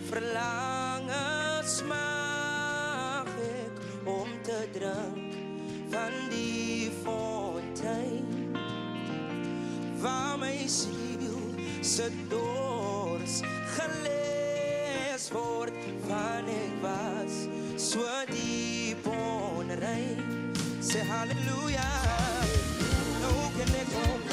Verlangen smaak ik om te drinken van die fontein, waar mijn ziel se dors geles wordt, van ik was zo diep onrein. Zeg halleluja, nou kan ik om.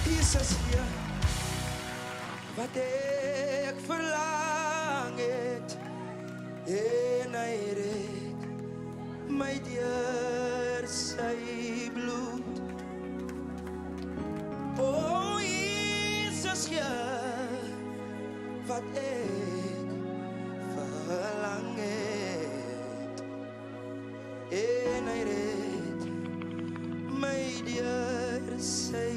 Jesus hier, wat ik verlang het, en hij redt mij deur sy bloed. O Jesus hier, wat ik verlang het, en hij redt mij deur sy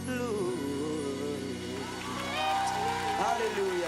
bloed. Hallelujah.